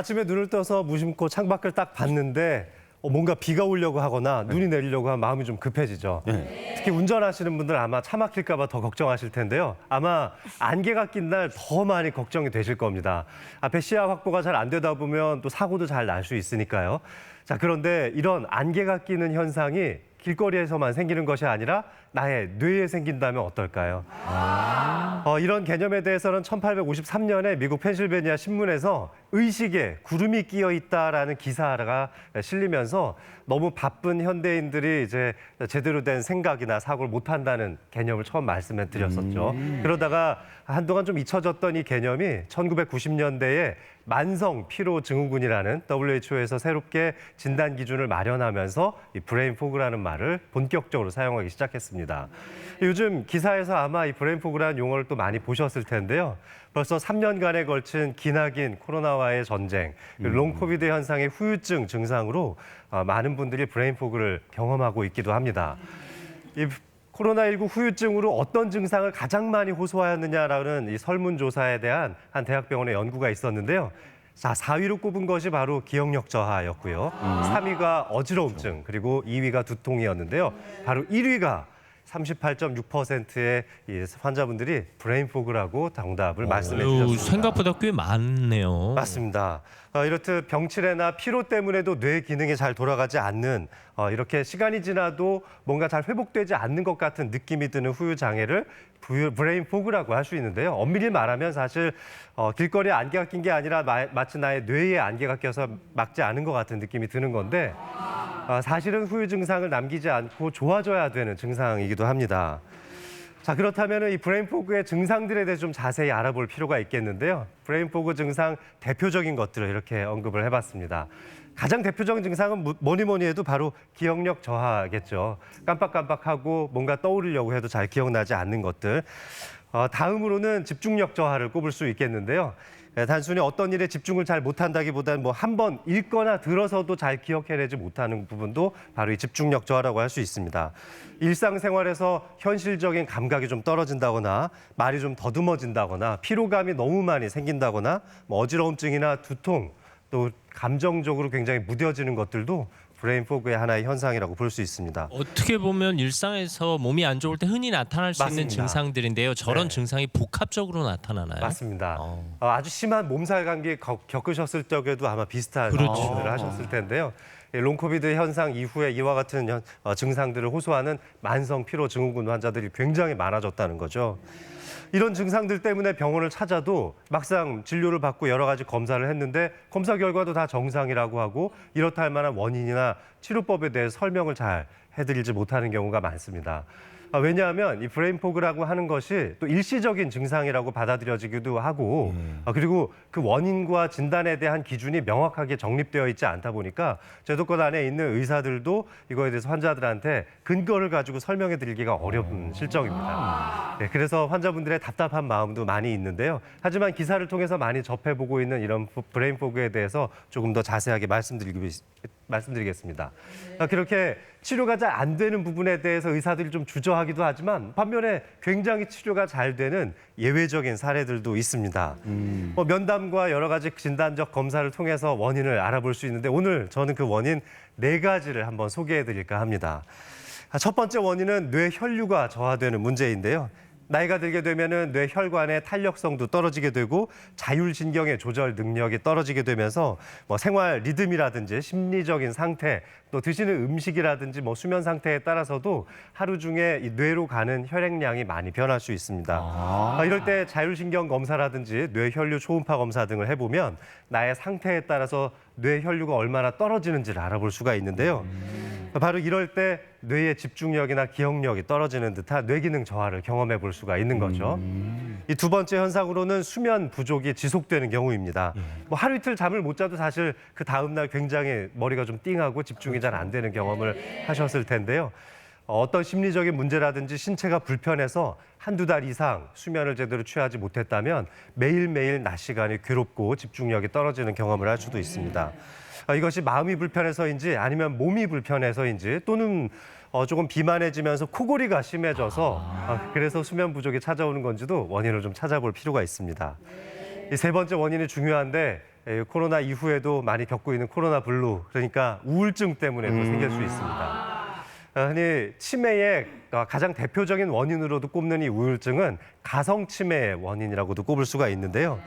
아침에 눈을 떠서 무심코 창밖을 딱 봤는데 뭔가 비가 오려고 하거나 눈이 내리려고 하면 마음이 좀 급해지죠. 특히 운전하시는 분들 아마 차 막힐까 봐 더 걱정하실 텐데요. 아마 안개가 낀 날 더 많이 걱정이 되실 겁니다. 앞에 시야 확보가 잘 안 되다 보면 또 사고도 잘 날 수 있으니까요. 자, 그런데 이런 안개가 끼는 현상이 길거리에서만 생기는 것이 아니라 나의 뇌에 생긴다면 어떨까요? 이런 개념에 대해서는 1853년에 미국 펜실베니아 신문에서 의식에 구름이 끼어 있다라는 기사가 실리면서 너무 바쁜 현대인들이 이제 제대로 된 생각이나 사고를 못 한다는 개념을 처음 말씀해 드렸었죠. 그러다가 한동안 좀 잊혀졌던 이 개념이 1990년대에 만성 피로 증후군이라는 WHO에서 새롭게 진단 기준을 마련하면서 이 브레인 포그라는 말을 본격적으로 사용하기 시작했습니다. 요즘 기사에서 아마 이 브레인 포그라는 용어를 또 많이 보셨을 텐데요. 벌써 3년간에 걸친 기나긴 코로나와의 전쟁, 롱 코비드 현상의 후유증 증상으로 많은 분들이 브레인 포그를 경험하고 있기도 합니다. 이 코로나19 후유증으로 어떤 증상을 가장 많이 호소하였느냐라는 이 설문조사에 대한 한 대학병원의 연구가 있었는데요. 자, 4위로 꼽은 것이 바로 기억력 저하였고요. 3위가 어지러움증, 그리고 2위가 두통이었는데요. 바로 1위가 38.6%의 이 환자분들이 브레인 포그라고 정답을 말씀해 주셨습니다. 생각보다 꽤 많네요. 맞습니다. 이렇듯 병치레나 피로 때문에도 뇌 기능이 잘 돌아가지 않는 이렇게 시간이 지나도 뭔가 잘 회복되지 않는 것 같은 느낌이 드는 후유 장애를 브레인 포그라고 할 수 있는데요. 엄밀히 말하면 사실 길거리에 안개가 낀 게 아니라 마치 나의 뇌에 안개가 껴서 막지 않은 것 같은 느낌이 드는 건데 사실은 후유 증상을 남기지 않고 좋아져야 되는 증상이기도 합니다. 자, 그렇다면 이 브레인 포그의 증상들에 대해서 좀 자세히 알아볼 필요가 있겠는데요. 브레인 포그 증상 대표적인 것들을 이렇게 언급을 해봤습니다. 가장 대표적인 증상은 뭐니 해도 바로 기억력 저하겠죠. 깜빡깜빡하고 뭔가 떠오르려고 해도 잘 기억나지 않는 것들. 다음으로는 집중력 저하를 꼽을 수 있겠는데요. 단순히 어떤 일에 집중을 잘 못한다기보다는 뭐 한 번 읽거나 들어서도 잘 기억해내지 못하는 부분도 바로 이 집중력 저하라고 할 수 있습니다. 일상생활에서 현실적인 감각이 좀 떨어진다거나 말이 좀 더듬어진다거나 피로감이 너무 많이 생긴다거나 뭐 어지러움증이나 두통 또 감정적으로 굉장히 무뎌지는 것들도 브레인 포그의 하나의 현상이라고 볼 수 있습니다. 어떻게 보면 일상에서 몸이 안 좋을 때 흔히 나타날 수 있는 맞습니다. 증상들인데요. 저런 네. 증상이 복합적으로 나타나나요? 맞습니다. 아주 심한 몸살 감기 겪으셨을 적에도 아마 비슷한 그렇죠. 증상들을 하셨을 텐데요. 롱 코비드 현상 이후에 이와 같은 증상들을 호소하는 만성 피로 증후군 환자들이 굉장히 많아졌다는 거죠. 이런 증상들 때문에 병원을 찾아도 막상 진료를 받고 여러 가지 검사를 했는데 검사 결과도 다 정상이라고 하고 이렇다 할 만한 원인이나 치료법에 대해 설명을 잘 해드리지 못하는 경우가 많습니다. 왜냐하면 이 브레인 포그라고 하는 것이 또 일시적인 증상이라고 받아들여지기도 하고 그리고 그 원인과 진단에 대한 기준이 명확하게 정립되어 있지 않다 보니까 제도권 안에 있는 의사들도 이거에 대해서 환자들한테 근거를 가지고 설명해 드리기가 어려운 실정입니다. 네, 그래서 환자분들의 답답한 마음도 많이 있는데요. 하지만 기사를 통해서 많이 접해보고 있는 이런 브레인 포그에 대해서 조금 더 자세하게 말씀드리겠습니다. 그렇게 치료가 잘 안 되는 부분에 대해서 의사들이 좀 주저하기도 하지만 반면에 굉장히 치료가 잘 되는 예외적인 사례들도 있습니다. 면담과 여러 가지 진단적 검사를 통해서 원인을 알아볼 수 있는데 오늘 저는 그 원인 4가지를 한번 소개해 드릴까 합니다. 첫 번째 원인은 뇌 혈류가 저하되는 문제인데요. 나이가 들게 되면은 뇌 혈관의 탄력성도 떨어지게 되고 자율신경의 조절 능력이 떨어지게 되면서 뭐 생활 리듬이라든지 심리적인 상태 또 드시는 음식이라든지 뭐 수면 상태에 따라서도 하루 중에 이 뇌로 가는 혈액량이 많이 변할 수 있습니다. 이럴 때 자율신경 검사라든지 뇌 혈류 초음파 검사 등을 해보면 나의 상태에 따라서 뇌 혈류가 얼마나 떨어지는지를 알아볼 수가 있는데요. 바로 이럴 때 뇌의 집중력이나 기억력이 떨어지는 듯한 뇌기능 저하를 경험해 볼 수가 있는 거죠. 이 두 번째 현상으로는 수면 부족이 지속되는 경우입니다. 뭐 하루 이틀 잠을 못 자도 사실 그 다음 날 굉장히 머리가 좀 띵하고 집중이 잘 안 되는 경험을 하셨을 텐데요. 어떤 심리적인 문제라든지 신체가 불편해서 한두 달 이상 수면을 제대로 취하지 못했다면 매일매일 낮 시간이 괴롭고 집중력이 떨어지는 경험을 할 수도 있습니다. 이것이 마음이 불편해서인지 아니면 몸이 불편해서인지 또는 조금 비만해지면서 코골이가 심해져서 그래서 수면 부족이 찾아오는 건지도 원인을 좀 찾아볼 필요가 있습니다. 이 세 번째 원인이 중요한데 코로나 이후에도 많이 겪고 있는 코로나 블루, 그러니까 우울증 때문에도 생길 수 있습니다. 흔히 치매의 가장 대표적인 원인으로도 꼽는 이 우울증은 가성 치매의 원인이라고도 꼽을 수가 있는데요.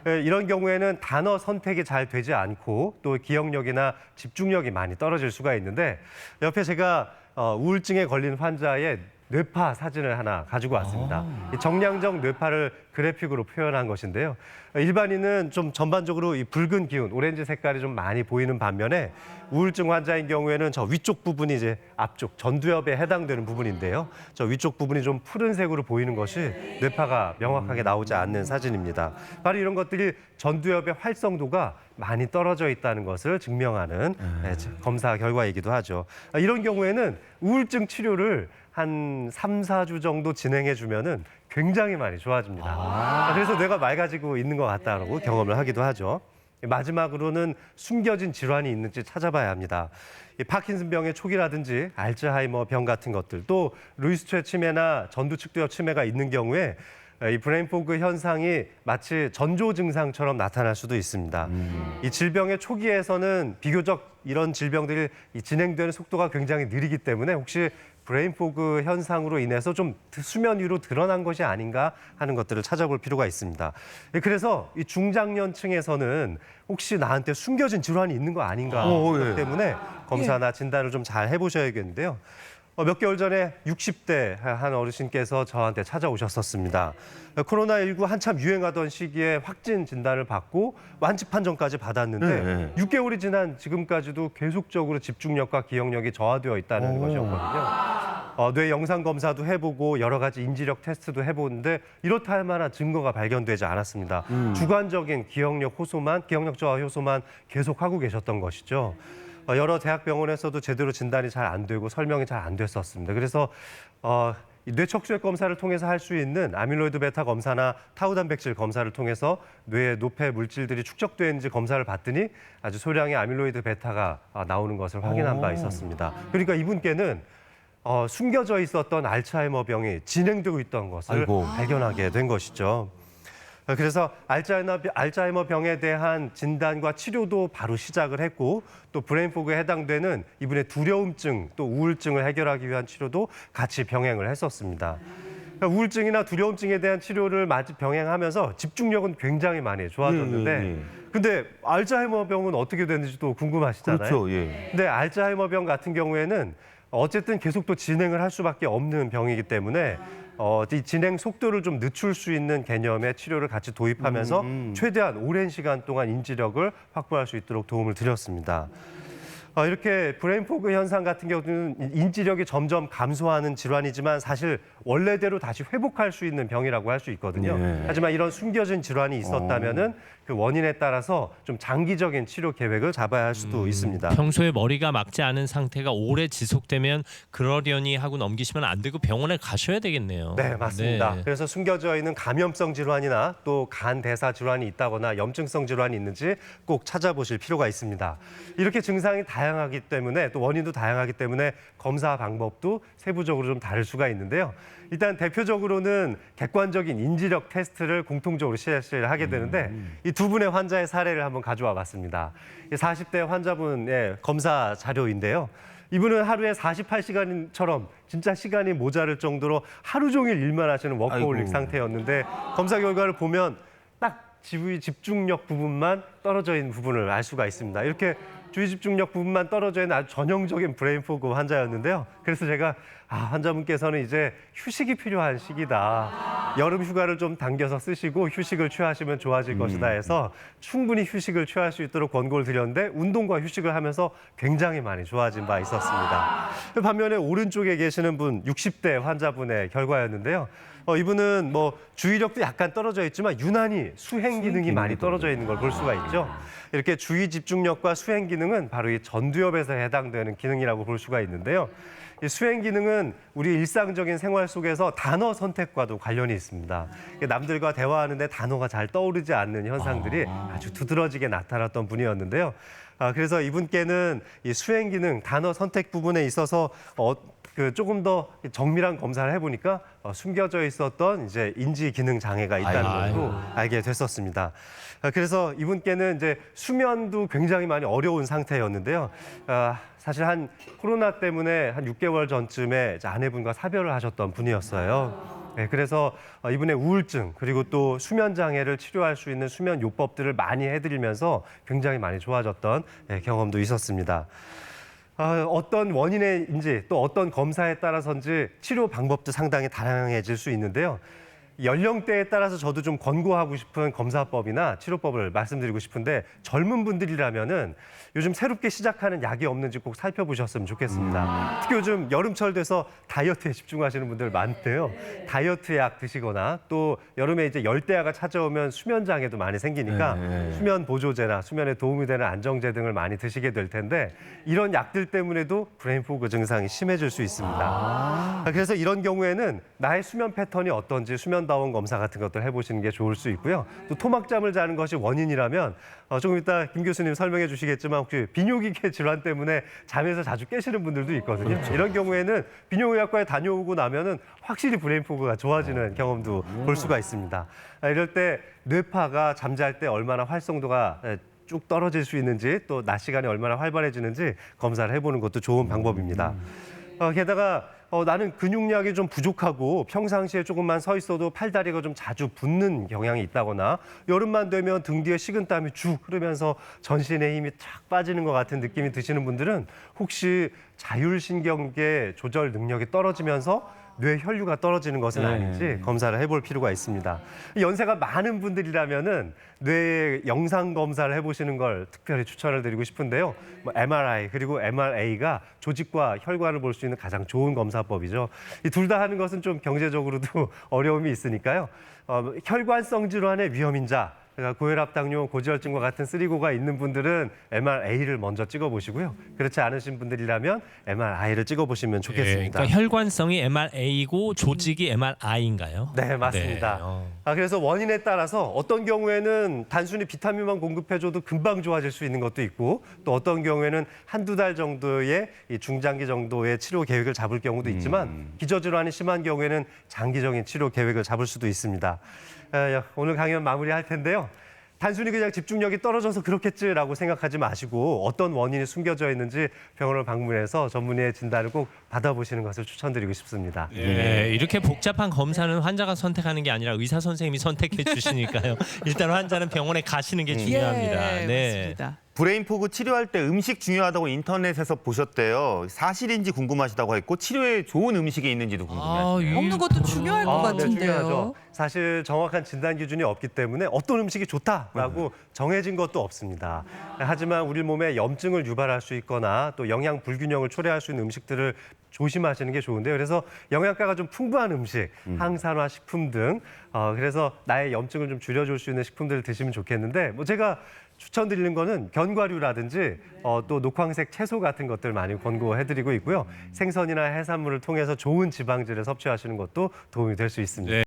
이런 경우에는 단어 선택이 잘 되지 않고 또 기억력이나 집중력이 많이 떨어질 수가 있는데 옆에 제가 우울증에 걸린 환자의 뇌파 사진을 하나 가지고 왔습니다. 이 정량적 뇌파를 그래픽으로 표현한 것인데요. 일반인은 좀 전반적으로 이 붉은 기운, 오렌지 색깔이 좀 많이 보이는 반면에 우울증 환자인 경우에는 저 위쪽 부분이 이제 앞쪽 전두엽에 해당되는 부분인데요. 저 위쪽 부분이 좀 푸른색으로 보이는 것이 뇌파가 명확하게 나오지 않는 사진입니다. 바로 이런 것들이 전두엽의 활성도가 많이 떨어져 있다는 것을 증명하는 검사 결과이기도 하죠. 이런 경우에는 우울증 치료를 한 3, 4주 정도 진행해 주면은 굉장히 많이 좋아집니다. 그래서 뇌가 맑아지고 있는 것 같다고 경험을 하기도 하죠. 마지막으로는 숨겨진 질환이 있는지 찾아봐야 합니다. 이 파킨슨병의 초기라든지 알츠하이머 병 같은 것들, 또 루이스체 치매나 전두측두엽 치매가 있는 경우에 이 브레인포그 현상이 마치 전조 증상처럼 나타날 수도 있습니다. 이 질병의 초기에서는 비교적 이런 질병들이 진행되는 속도가 굉장히 느리기 때문에 혹시 브레인포그 현상으로 인해서 좀 수면 위로 드러난 것이 아닌가 하는 것들을 찾아볼 필요가 있습니다. 그래서 이 중장년층에서는 혹시 나한테 숨겨진 질환이 있는 거 아닌가 하기 때문에 검사나 진단을 좀 잘 해보셔야겠는데요. 몇 개월 전에 60대 한 어르신께서 저한테 찾아오셨었습니다. 코로나19 한참 유행하던 시기에 확진 진단을 받고 완치 판정까지 받았는데 6개월이 지난 지금까지도 계속적으로 집중력과 기억력이 저하되어 있다는 것이었거든요. 뇌 영상 검사도 해보고 여러 가지 인지력 테스트도 해보는데 이렇다 할 만한 증거가 발견되지 않았습니다. 주관적인 기억력 저하 효소만 계속하고 계셨던 것이죠. 여러 대학병원에서도 제대로 진단이 잘 안 되고 설명이 잘 안 됐었습니다. 그래서 이 뇌척추액 검사를 통해서 할 수 있는 아밀로이드 베타 검사나 타우 단백질 검사를 통해서 뇌에 노폐 물질들이 축적되는지 검사를 받더니 아주 소량의 아밀로이드 베타가 나오는 것을 확인한 바 있었습니다. 그러니까 이분께는 숨겨져 있었던 알츠하이머 병이 진행되고 있던 것을 발견하게 된 것이죠. 그래서 알츠하이머 병에 대한 진단과 치료도 바로 시작을 했고 또 브레인포그에 해당되는 이분의 두려움증 또 우울증을 해결하기 위한 치료도 같이 병행을 했었습니다. 그러니까 우울증이나 두려움증에 대한 치료를 병행하면서 집중력은 굉장히 많이 좋아졌는데 근데 알츠하이머 병은 어떻게 되는지도 궁금하시잖아요. 그렇죠. 예. 근데 알츠하이머 병 같은 경우에는 어쨌든 계속 또 진행을 할 수밖에 없는 병이기 때문에 이 진행 속도를 좀 늦출 수 있는 개념의 치료를 같이 도입하면서 최대한 오랜 시간 동안 인지력을 확보할 수 있도록 도움을 드렸습니다. 이렇게 브레인포그 현상 같은 경우는 인지력이 점점 감소하는 질환이지만 사실 원래대로 다시 회복할 수 있는 병이라고 할 수 있거든요. 하지만 이런 숨겨진 질환이 있었다면은 그 원인에 따라서 좀 장기적인 치료 계획을 잡아야 할 수도 있습니다. 평소에 머리가 막지 않은 상태가 오래 지속되면 그러려니 하고 넘기시면 안 되고 병원에 가셔야 되겠네요. 네, 맞습니다. 네. 그래서 숨겨져 있는 감염성 질환이나 또 간 대사 질환이 있다거나 염증성 질환이 있는지 꼭 찾아보실 필요가 있습니다. 이렇게 증상이 다양하기 때문에 또 원인도 다양하기 때문에 검사 방법도 세부적으로 좀 다를 수가 있는데요. 일단 대표적으로는 객관적인 인지력 테스트를 공통적으로 실시를 하게 되는데 이 두 분의 환자의 사례를 한번 가져와 봤습니다. 40대 환자분의 검사 자료인데요. 이분은 하루에 48시간처럼 진짜 시간이 모자랄 정도로 하루 종일 일만 하시는 워커홀릭 상태였는데 검사 결과를 보면 딱 주의 집중력 부분만 떨어져 있는 부분을 알 수가 있습니다. 이렇게 주의 집중력 부분만 떨어져 있는 아주 전형적인 브레인포그 환자였는데요. 그래서 제가 환자분께서는 이제 휴식이 필요한 시기다. 여름 휴가를 좀 당겨서 쓰시고 휴식을 취하시면 좋아질 것이다 해서 충분히 휴식을 취할 수 있도록 권고를 드렸는데 운동과 휴식을 하면서 굉장히 많이 좋아진 바 있었습니다. 반면에 오른쪽에 계시는 분 60대 환자분의 결과였는데요. 이분은 뭐 주의력도 약간 떨어져 있지만 유난히 수행 기능이 많이 떨어져 있는 걸 볼 수가 있죠. 이렇게 주의 집중력과 수행 기능은 바로 이 전두엽에서 해당되는 기능이라고 볼 수가 있는데요. 이 수행 기능은 우리 일상적인 생활 속에서 단어 선택과도 관련이 있습니다. 남들과 대화하는데 단어가 잘 떠오르지 않는 현상들이 아주 두드러지게 나타났던 분이었는데요. 그래서 이분께는 이 수행 기능, 단어 선택 부분에 있어서 조금 더 정밀한 검사를 해보니까 숨겨져 있었던 이제 인지 기능 장애가 있다는 것도 알게 됐었습니다. 그래서 이분께는 이제 수면도 굉장히 많이 어려운 상태였는데요. 사실 한 코로나 때문에 한 6개월 전쯤에 이제 아내분과 사별을 하셨던 분이었어요. 네, 그래서 이분의 우울증 그리고 또 수면 장애를 치료할 수 있는 수면 요법들을 많이 해드리면서 굉장히 많이 좋아졌던 경험도 있었습니다. 어떤 원인인지 또 어떤 검사에 따라서인지 치료 방법도 상당히 다양해질 수 있는데요. 연령대에 따라서 저도 좀 권고하고 싶은 검사법이나 치료법을 말씀드리고 싶은데 젊은 분들이라면은 요즘 새롭게 시작하는 약이 없는지 꼭 살펴보셨으면 좋겠습니다. 특히 요즘 여름철 돼서 다이어트에 집중하시는 분들 많대요. 다이어트 약 드시거나 또 여름에 이제 열대야가 찾아오면 수면 장애도 많이 생기니까 수면 보조제나 수면에 도움이 되는 안정제 등을 많이 드시게 될 텐데 이런 약들 때문에도 브레인 포그 증상이 심해질 수 있습니다. 그래서 이런 경우에는 나의 수면 패턴이 어떤지 수면다운 검사 같은 것들 해보시는 게 좋을 수 있고요. 또 토막잠을 자는 것이 원인이라면 조금 이따 김 교수님 설명해 주시겠지만 혹시 비뇨기계 질환 때문에 잠에서 자주 깨시는 분들도 있거든요. 이런 경우에는 비뇨의학과에 다녀오고 나면은 확실히 브레인 포그가 좋아지는 경험도 볼 수가 있습니다. 이럴 때 뇌파가 잠잘 때 얼마나 활성도가 쭉 떨어질 수 있는지 또 낮 시간에 얼마나 활발해지는지 검사를 해보는 것도 좋은 방법입니다. 게다가 나는 근육량이 좀 부족하고 평상시에 조금만 서 있어도 팔다리가 좀 자주 붓는 경향이 있다거나 여름만 되면 등 뒤에 식은땀이 쭉 흐르면서 전신에 힘이 쫙 빠지는 것 같은 느낌이 드시는 분들은 혹시 자율신경계 조절 능력이 떨어지면서 뇌 혈류가 떨어지는 것은 아닌지 검사를 해볼 필요가 있습니다. 연세가 많은 분들이라면은 뇌 영상 검사를 해보시는 걸 특별히 추천을 드리고 싶은데요. MRI 그리고 MRA가 조직과 혈관을 볼 수 있는 가장 좋은 검사법이죠. 이 둘 다 하는 것은 좀 경제적으로도 어려움이 있으니까요. 혈관성 질환의 위험인자. 그러니까 고혈압, 당뇨, 고지혈증과 같은 쓰리고가 있는 분들은 MRA를 먼저 찍어보시고요. 그렇지 않으신 분들이라면 MRI를 찍어보시면 좋겠습니다. 그러니까 혈관성이 MRA이고 조직이 MRI인가요? 네, 맞습니다. 그래서 원인에 따라서 어떤 경우에는 단순히 비타민만 공급해줘도 금방 좋아질 수 있는 것도 있고 또 어떤 경우에는 한두 달 정도의 이 중장기 정도의 치료 계획을 잡을 경우도 있지만 기저질환이 심한 경우에는 장기적인 치료 계획을 잡을 수도 있습니다. 오늘 강연 마무리할 텐데요. 단순히 그냥 집중력이 떨어져서 그렇겠지라고 생각하지 마시고 어떤 원인이 숨겨져 있는지 병원을 방문해서 전문의의 진단을 꼭 받아보시는 것을 추천드리고 싶습니다. 네, 이렇게 복잡한 검사는 환자가 선택하는 게 아니라 의사 선생님이 선택해 주시니까요. 일단 환자는 병원에 가시는 게 중요합니다. 예, 네. 맞습니다. 브레인 포그 치료할 때 음식 중요하다고 인터넷에서 보셨대요. 사실인지 궁금하시다고 했고 치료에 좋은 음식이 있는지도 궁금해하시네요. 먹는 것도 중요할 것 네, 같은데요. 중요하죠. 사실 정확한 진단 기준이 없기 때문에 어떤 음식이 좋다라고 정해진 것도 없습니다. 하지만 우리 몸에 염증을 유발할 수 있거나 또 영양 불균형을 초래할 수 있는 음식들을 조심하시는 게 좋은데요. 그래서 영양가가 좀 풍부한 음식, 항산화 식품 등 그래서 나의 염증을 좀 줄여줄 수 있는 식품들을 드시면 좋겠는데 제가 추천드리는 거는 견과류라든지 또 녹황색 채소 같은 것들 많이 권고해드리고 있고요. 생선이나 해산물을 통해서 좋은 지방질을 섭취하시는 것도 도움이 될 수 있습니다. 네.